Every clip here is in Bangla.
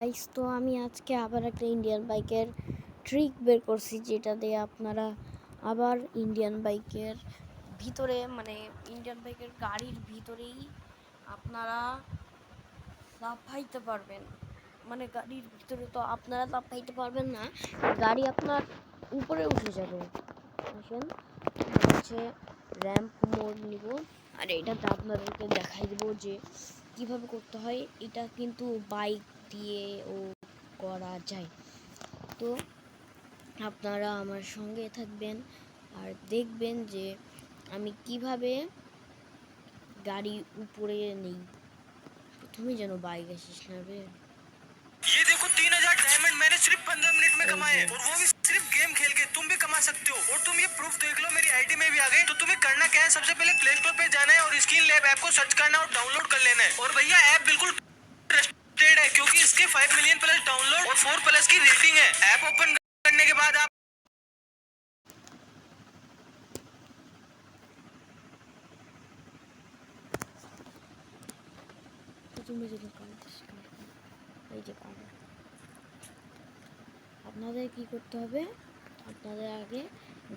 গাইস, তো আমি আজকে আবার একটা ইন্ডিয়ান বাইকের ট্রিক বের করছি, যেটা দিয়ে আপনারা আবার ইন্ডিয়ান বাইকের ভিতরে, মানে ইন্ডিয়ান বাইকের গাড়ির ভিতরেই আপনারা লাফাইতে পারবেন। মানে গাড়ির ভিতরে তো আপনারা লাফাইতে পারবেন না, গাড়ি আপনার উপরে উঠে যাবে। আসেন, হচ্ছে র্যাম্প মোড নিব, আর এটাতে আপনাদেরকে দেখাই দেবো যে কিভাবে করতে হয়। এটা কিন্তু বাইক দিয়েও করা যায়। তো আপনারা আমার সঙ্গে থাকবেন আর দেখবেন যে আমি কিভাবে গাড়ি উপরে নেই। প্রথমে যেন বাইক আসিস না রে। ये देखो 3000 डायमंड मैंने सिर्फ 15 मिनट में कमाए हैं, और वो भी सिर्फ गेम खेल के। तुम भी कमा सकते हो, और तुम ये प्रूफ देख लो, मेरी आईडी में भी आ गई। तो तुम्हें करना क्या है, सबसे पहले प्ले स्टोर पे जाना है और स्किन लैब ऐप को सर्च करना और डाउनलोड कर लेना है। और भैया ऐप बिल्कुल ट्रस्टेड है, क्योंकि इसके 5 मिलियन प्लस डाउनलोड और 4 प्लस की रेटिंग है। ऐप ओपन करने के बाद आप আপনাদের কি করতে হবে, আপনাদের আগে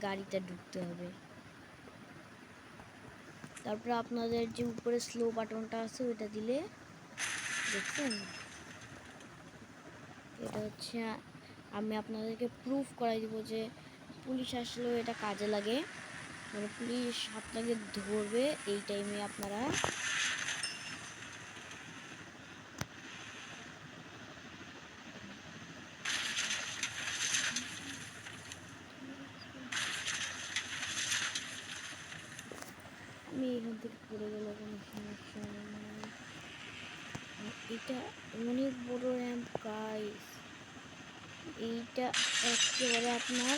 গাড়িতে ঢুকতে হবে। তারপরে আপনাদের যে উপরে স্লো বাটনটা আছে ওইটা দিলে, দেখছেন, এটা হচ্ছে আমি আপনাদেরকে প্রুফ করাই দিব যে পুলিশ আসলেও এটা কাজে লাগে। মানে পুলিশ আপনাকে ধরবে এই টাইমে আপনারা আমি এখান থেকে পড়ে গেলে কোনো সমস্যা নেই। এটা অনেক বড় র্যাম্প গাইস, এইটা একেবারে আপনার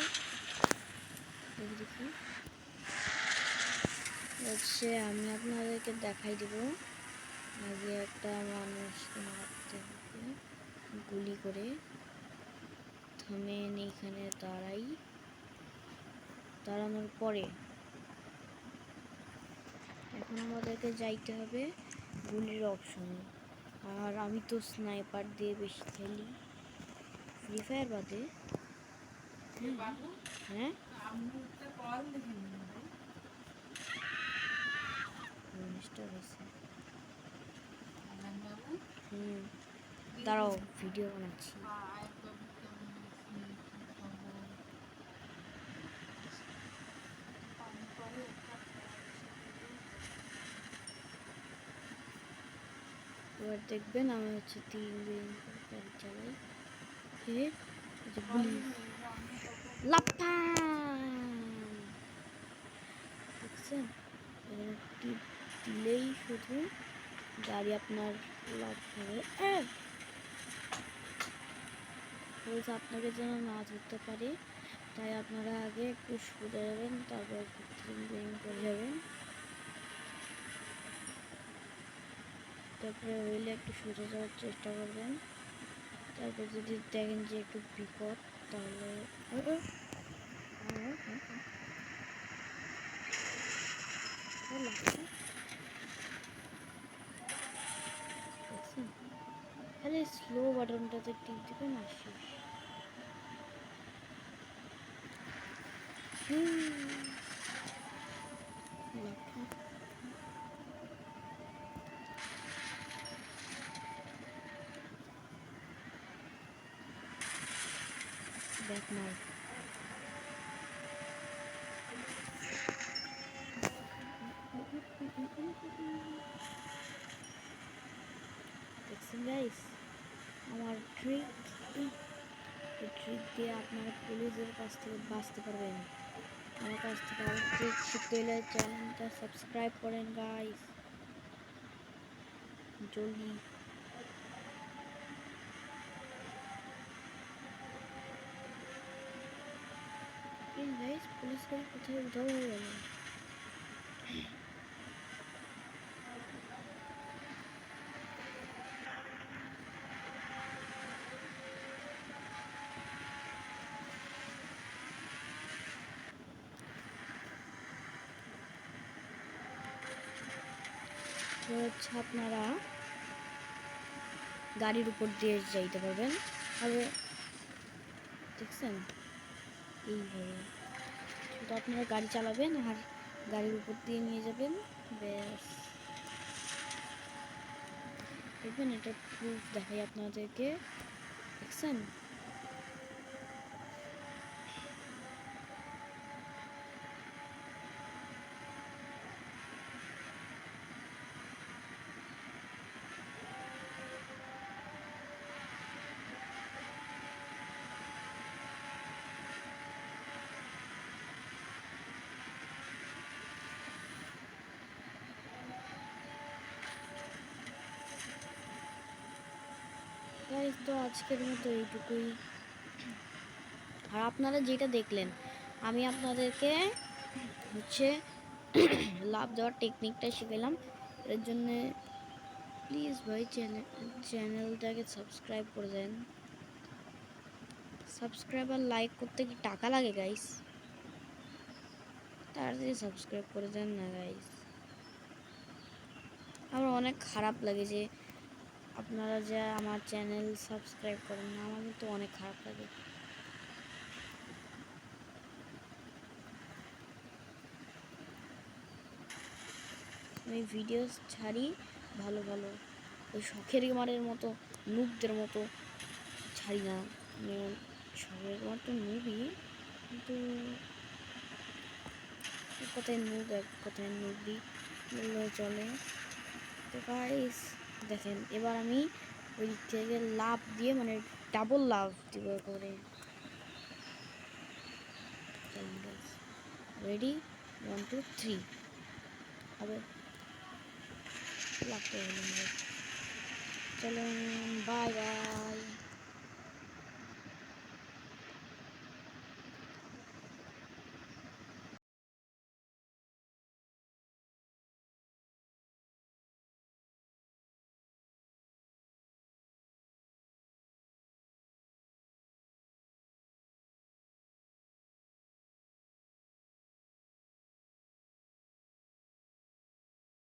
দেখি হচ্ছে, আমি আপনাদেরকে দেখাই দেব। আগে একটা মানুষকে মারতে হবে গুলি করে। থামেন, এইখানে দাঁড়ানোর পরে এখন আমাদেরকে যাইতে হবে গুলির অপশনে। আর আমি তো স্নাইপার দিয়ে বেশি খেলি, ফ্রি ফায়ার বাদে। হ্যাঁ, দাঁড়াও, ভিডিও বানাচ্ছি। এবার দেখবেন আমি হচ্ছে 3 দিন গাড়ি চালাই। দেখছেন, টিপ দিলেই শুধু গাড়ি আপনার লাভ হবে। আপনাকে যেন না ধরতে পারে, তাই আপনারা আগে একটু সোজা যাবেন, তারপর করে যাবেন। তারপরে হইলে একটু সোজা যাওয়ার চেষ্টা করবেন। তারপর যদি দেখেন যে একটু বিপদ, তাহলে খালি স্লো বাটনটাতে টিপ দিবেন আর শেষ। ব্যাক মার, দেখছেন গাইস আমার ট্রিক। এই ট্রিক দিয়ে আপনারা পুলিশের কাছ থেকে বাঁচতে পারবেন। আমার কাছ থেকে আরও ট্রিক শিখতে হলে চ্যানেলটা সাবস্ক্রাইব করেন গাইস, জলদি। গাইস, পুলিশ গাড়ি কোথায় উধাও হয়ে গেল? হচ্ছে আপনারা গাড়ির উপর দিয়ে যাইতে পারবেন। আর দেখছেন এইভাবে শুধু আপনারা গাড়ি চালাবেন আর গাড়ির উপর দিয়ে নিয়ে যাবেন, ব্যাস। দেখবেন এটা প্রুফ দেখাই আপনাদেরকে, দেখছেন? গাইস, তো আজকের মতো এইটুকুই। আর আপনারা যেটা দেখলেন, আমি আপনাদেরকে হচ্ছে লাভ দেওয়ার টেকনিকটা শিখালাম। এর জন্য প্লিজ ভাই চ্যানেলটাকে সাবস্ক্রাইব করে দেন। সাবস্ক্রাইব আর লাইক করতে কি টাকা লাগে গাইস? তাড়াতাড়ি সাবস্ক্রাইব করে দেন না গাইস। আমার অনেক খারাপ লাগে যে আপনারা যে আমার চ্যানেল সাবস্ক্রাইব করেন না, আমার কিন্তু অনেক খারাপ লাগে। আমি ভিডিও ছাড়ি ভালো ভালো, ওই শখের গেমারের মতো নুবদের মতো ছাড়ি না। মানে শখের গেমার তো নুবই, কিন্তু এক কথায় নুব, এক কথায় নুবই বললেও চলে। তো গাইস দেখেন, এবার আমি ওই দিক থেকে লাভ দিয়ে মানে ডাবল লাভ দিব করে। চলেন গাইস, রেডি, 1 2 3 হবে। লাভ করে গেলাম। চলেন, বাই বাই।